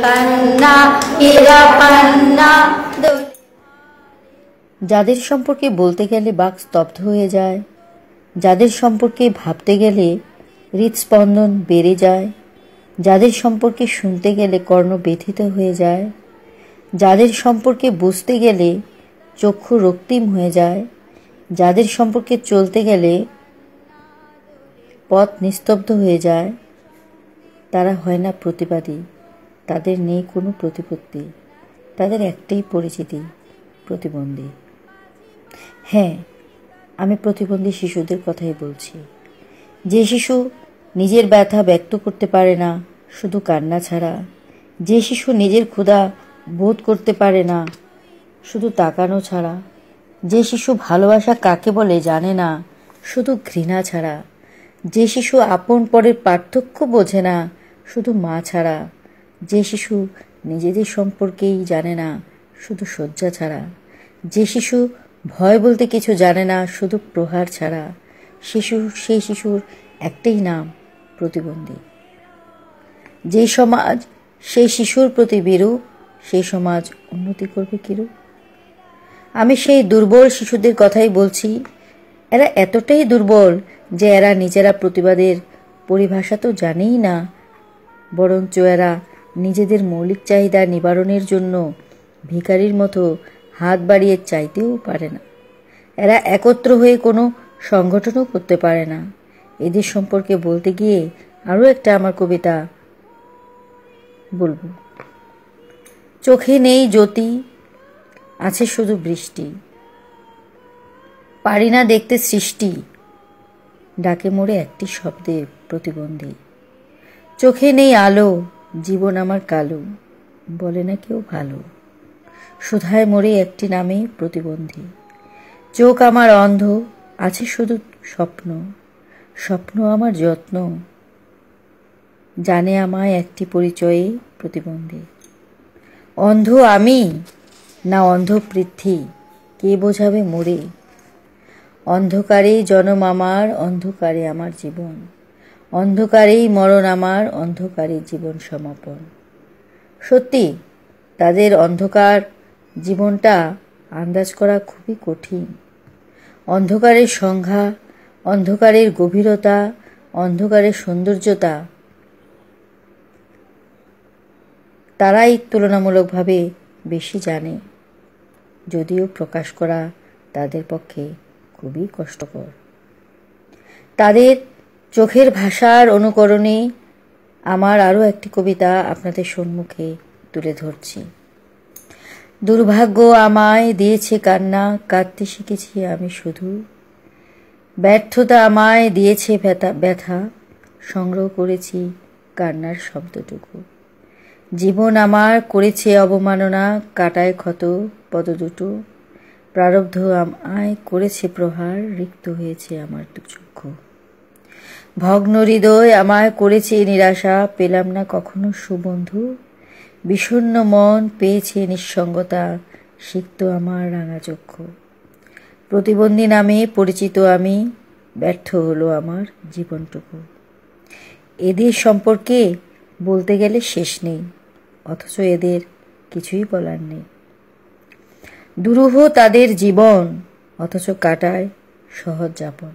কান্না হীরা পান্না। যাদের সম্পর্কে বলতে গেলে বাক স্তব্ধ হয়ে যায়, যাদের সম্পর্কে ভাবতে গেলে হৃদস্পন্দন বেড়ে যায়, যাদের সম্পর্কে শুনতে গেলে কর্ণ ব্যথিত হয়ে যায়, যাদের সম্পর্কে বুঝতে গেলে চক্ষু রক্তিম হয়ে যায়, যাদের সম্পর্কে চলতে গেলে পথ নিস্তব্ধ হয়ে যায়, তারা হয় না প্রতিবাদী, তাদের নেই কোনো প্রতিপত্তি, তাদের একটাই পরিচিতি, প্রতিবন্ধী। হ্যাঁ, আমি প্রতিবন্ধী শিশুদের কথাই বলছি। যে শিশু নিজের ব্যথা ব্যক্ত করতে পারে না শুধু কান্না ছাড়া, যে শিশু নিজের ক্ষুধা বোধ করতে পারে না শুধু তাকানো ছাড়া, যে শিশু ভালোবাসা কাকে বলে জানে না শুধু ঘৃণা ছাড়া, যে শিশু আপন পরের পার্থক্য বোঝে না শুধু মা ছাড়া, যে শিশু নিজেদের সম্পর্কেই জানে না শুধু শয্যা ছাড়া, যে শিশু ভয় বলতে কিছু জানে না শুধু প্রহার ছাড়া, সেই শিশুর একটাই নাম, প্রতিবন্ধী। যে সমাজ সেই শিশুর প্রতি বিরূপ, সেই সমাজ উন্নতি করবে কিরূপ? আমি সেই দুর্বল শিশুদের কথাই বলছি। এরা এতটাই দুর্বল যে এরা নিজেরা প্রতিবাদের পরিভাষা তো জানেই না, বরঞ্চ এরা নিজেদের মৌলিক চাহিদা নিবারণের জন্য ভিখারির মতো হাত বাড়িয়ে চাইতেও পারে না। এরা একত্র হয়ে কোনো সংগঠনও করতে পারে না। এদের সম্পর্কে বলতে গিয়ে আরও একটা আমার কবিতা বলবো। চোখে নেই জ্যোতি, আছে শুধু বৃষ্টি, পারি না দেখতে সৃষ্টি, ডাকে মোড়ে একটি শব্দে, প্রতিবন্ধী। চোখে নেই আলো, জীবন আমার কালো, বলে না কেউ ভালো, সুধায় মোড়ে একটি নামে, প্রতিবন্ধী। চোখ আমার অন্ধ, আছে শুধু স্বপ্ন, স্বপ্ন আমার যত্ন, জানে আমায় একটি পরিচয়ে, প্রতিবন্ধী। অন্ধ আমি না অন্ধ পৃথ্বী, কে বোঝাবে মোরে? অন্ধকারেই জনম আমার, অন্ধকারে আমার জীবন, অন্ধকারেই মরণ আমার, অন্ধকারে জীবন সমাপন। সত্যি তাদের অন্ধকার জীবনটা আন্দাজ করা খুবই কঠিন। অন্ধকারের সংজ্ঞা, অন্ধকারের গভীরতা, অন্ধকারের সৌন্দর্যতা তারাই তুলনামূলকভাবে বেশি জানে, যদিও প্রকাশ করা তাদের পক্ষে খুবই কষ্টকর। তাদের চোখের ভাষার অনুকরণে আমার আরও একটি কবিতা আপনাদের সম্মুখে তুলে ধরছি। দুর্ভাগ্য আমায় দিয়েছে কান্না, কাঁদতে শিখেছি আমি শুধু, ব্যর্থতা আমায় দিয়েছে ব্যথা, সংগ্রহ করেছি কান্নার শব্দটুকু। জীবন আমার করেছে অবমাননা, কাটায় ক্ষত পদ দুটো, প্রারব্ধ আমায় করেছে প্রহার, রিক্ত হয়েছে আমার চক্ষু। ভগ্ন হৃদয় আমায় করেছে নিরাশা, পেলাম না কখনো সুবন্ধু, বিষণ্ণ মন পেয়েছে নিঃসঙ্গতা, সিক্ত আমার রাঙা চক্ষু। প্রতিবন্ধী নামে পরিচিত আমি, ব্যর্থ হলো আমার জীবনটুকু। এদের সম্পর্কে বলতে গেলে শেষ নেই, অথচ এদের কিছুই বলার নেই। দুরূহ তাদের জীবন, অথচ কাটায় সহজ যাপন।